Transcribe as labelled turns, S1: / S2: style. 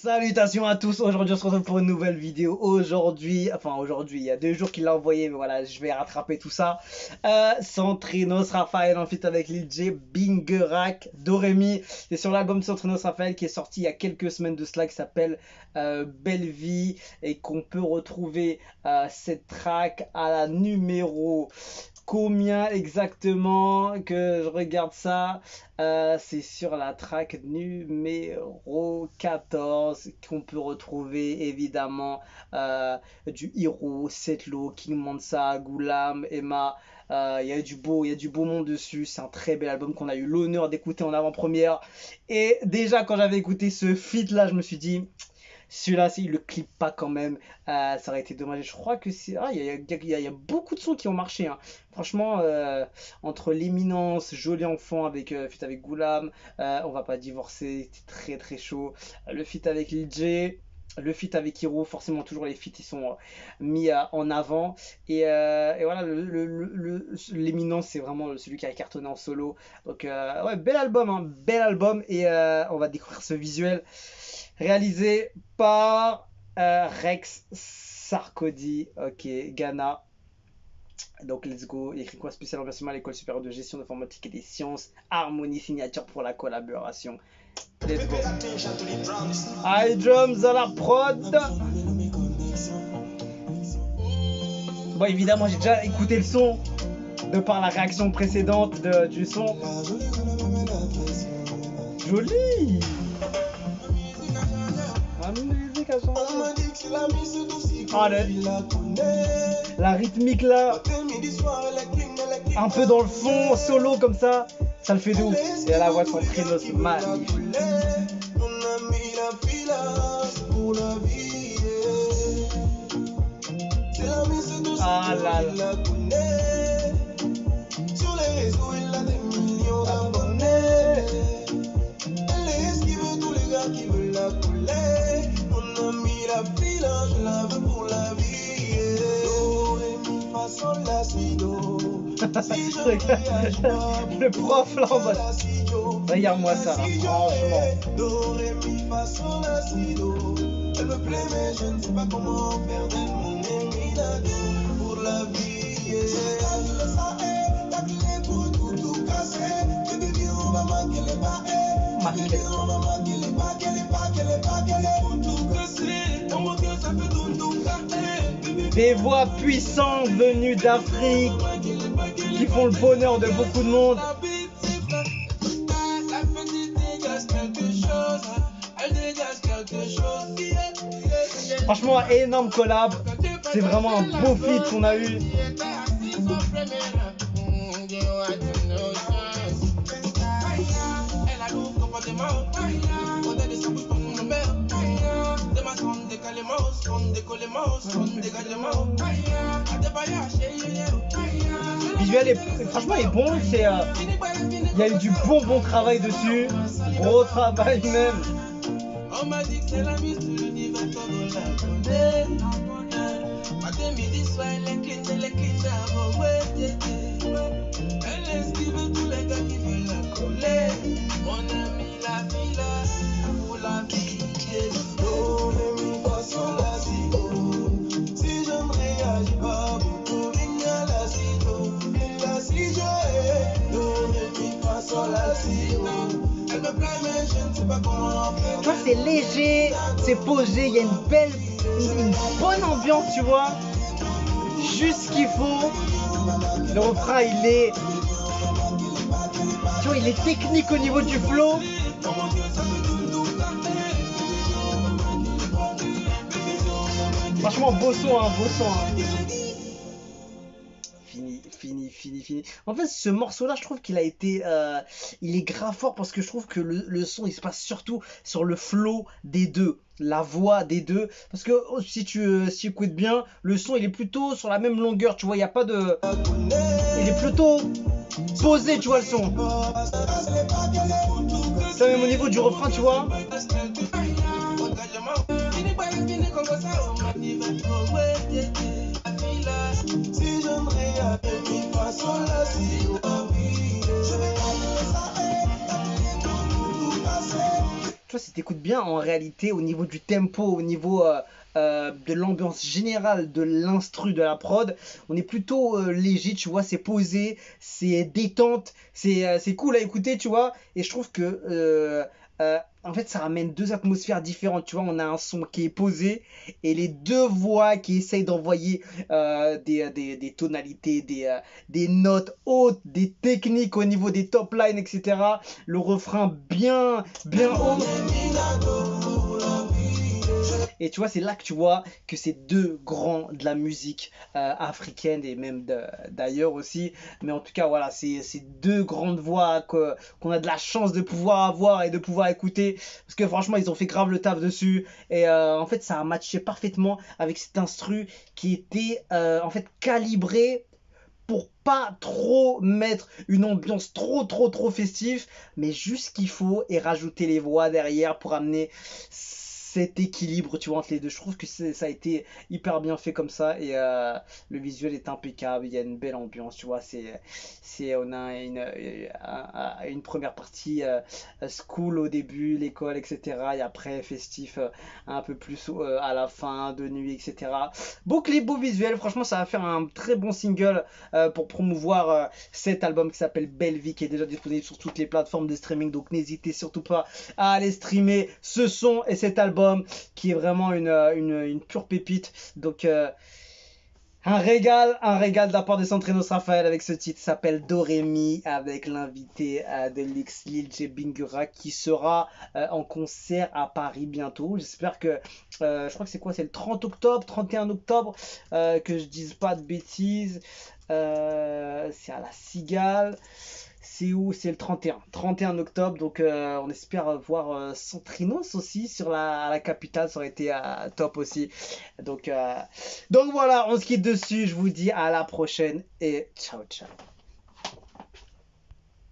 S1: Salutations à tous, aujourd'hui on se retrouve pour une nouvelle vidéo. Aujourd'hui, il y a 2 jours qu'il l'a envoyé, mais voilà, je vais rattraper tout ça. Centrinos Raphaël en feat avec Lil J, Bingerac, Doremi. C'est sur l'album Centrinos Raphaël qui est sorti il y a quelques semaines de cela, qui s'appelle Belle Vie, et qu'on peut retrouver cette track à la numéro... Combien exactement que je regarde ça, c'est sur la track numéro 14 qu'on peut retrouver évidemment du Hiro, Setlo, King Mansa, Goulam, Emma. Il y a du beau monde dessus. C'est un très bel album qu'on a eu l'honneur d'écouter en avant-première. Et déjà quand j'avais écouté ce feat là, je me suis dit... Celui-là, s'il le clip pas quand même, ça aurait été dommage. Je crois que c'est... il y a beaucoup de sons qui ont marché, hein. Franchement, entre l'éminence, Joli Enfant avec feat avec Goulam, On va pas divorcer, c'était très très chaud. Le feat avec Lil J, le feat avec Hiro, forcément toujours les feats ils sont mis en avant. Et voilà, l'éminence c'est vraiment celui qui a cartonné en solo. Donc ouais, bel album, hein, bel album. Et on va découvrir ce visuel réalisé par Rex Sarkodie, ok, Ghana. Donc let's go. Il écrit quoi? Spécial remerciement à l'école supérieure de gestion d'informatique et des sciences, Harmonie signature pour la collaboration. Let's go. High drums à la prod. Bon, évidemment j'ai déjà écouté le son de par la réaction précédente du son. Joli. Ah, la rythmique là, un peu dans le fond, solo comme ça le fait de ouf. Et à la voix de Centrinos, magnifique. Ah là là. Sur les réseaux, il a des millions d'abonnés. Elle esquive tous les gars qui veulent la couler. On a mis la pile, je la veux pour la vie. Do, ré, mi, fa, sol, la, si, do. Si je réagis pas, le prof là en mode. Regarde-moi ça là, franchement. Do, ré, mi, fa, sol, la, si, do. Elle me plaît mais je ne sais pas comment faire d'elle mon éminade pour la vie. La clé pour tout casser. Baby, viens, on va manquer les barres. Baby, on va manquer les barres, pour tout casser. On voit que ça fait tout casser. Des voix puissantes venues d'Afrique qui font le bonheur de beaucoup de monde. La petite dégage quelque chose. Elle dégage quelque chose. Franchement, énorme collab. C'est vraiment un beau feat qu'on a eu. Visuel est franchement est bon. C'est il y a eu du bon travail dessus. Gros travail même. On m'a dit que c'est la mise de l'univers comme on la connaît. Matin, midi, soir, elle est clean, elle esquive tous les gars qui veulent la coller. Mon ami, la vie là, pour la vie. Do, ré, mi, fa, sol, la, si, do. Si je ne réagis pas, beaucoup rigna, la, si, do. La, si, je do, ré, mi, fa, sol, la, si, do. Elle me plaît mais je ne sais pas comment faire. Tu vois, c'est léger, c'est posé, il y a une bonne ambiance, tu vois. Juste ce qu'il faut. Le refrain, il est... Tu vois, il est technique au niveau du flow. Franchement, beau son, hein, beau son. Hein. Fini. En fait, ce morceau-là, je trouve qu'il a été... il est grave fort parce que je trouve que le son, il se passe surtout sur le flow des deux. La voix des deux. Parce que si tu écoutes bien, le son, il est plutôt sur la même longueur. Tu vois, il n'y a pas de... Il est plutôt posé, tu vois, le son. Ça, même au niveau du refrain, tu vois. Si j'aimerais appeler façon la si je vais tu vois, si t'écoutes bien, en réalité, au niveau du tempo, au niveau de l'ambiance générale de l'instru de la prod, on est plutôt léger, tu vois, c'est posé, c'est détente, c'est cool à écouter, tu vois, et je trouve que en fait, ça ramène deux atmosphères différentes. Tu vois, on a un son qui est posé et les deux voix qui essayent d'envoyer des tonalités, des notes hautes, des techniques au niveau des top lines, etc. Le refrain bien haut. Et tu vois, c'est là que tu vois que c'est deux grands de la musique africaine et même d'ailleurs aussi. Mais en tout cas, voilà, c'est deux grandes voix qu'on a de la chance de pouvoir avoir et de pouvoir écouter. Parce que franchement, ils ont fait grave le taf dessus. Et en fait, ça a matché parfaitement avec cet instru qui était en fait calibré pour pas trop mettre une ambiance trop festive, mais juste ce qu'il faut et rajouter les voix derrière pour amener cet équilibre, tu vois, entre les deux. Je trouve que ça a été hyper bien fait comme ça et le visuel est impeccable, il y a une belle ambiance, tu vois, on a une première partie school au début, l'école, etc. Et après festif un peu plus à la fin, de nuit, etc. Beau clip, beau visuel, franchement ça va faire un très bon single pour promouvoir cet album qui s'appelle Belle Vie, qui est déjà disponible sur toutes les plateformes de streaming, donc n'hésitez surtout pas à aller streamer ce son et cet album qui est vraiment une pure pépite. Donc un régal de la part de Santrinos Raphaël avec ce titre s'appelle Dorémy avec l'invité de Lil J Bingura qui sera en concert à Paris bientôt. J'espère que je crois que c'est quoi, c'est le 30 octobre, 31 octobre, que je dise pas de bêtises. C'est à la Cigale. C'est où? C'est le 31 octobre, donc on espère voir Centrinos aussi sur à la capitale, ça aurait été top aussi. Donc voilà, on se quitte dessus, je vous dis à la prochaine et ciao ciao.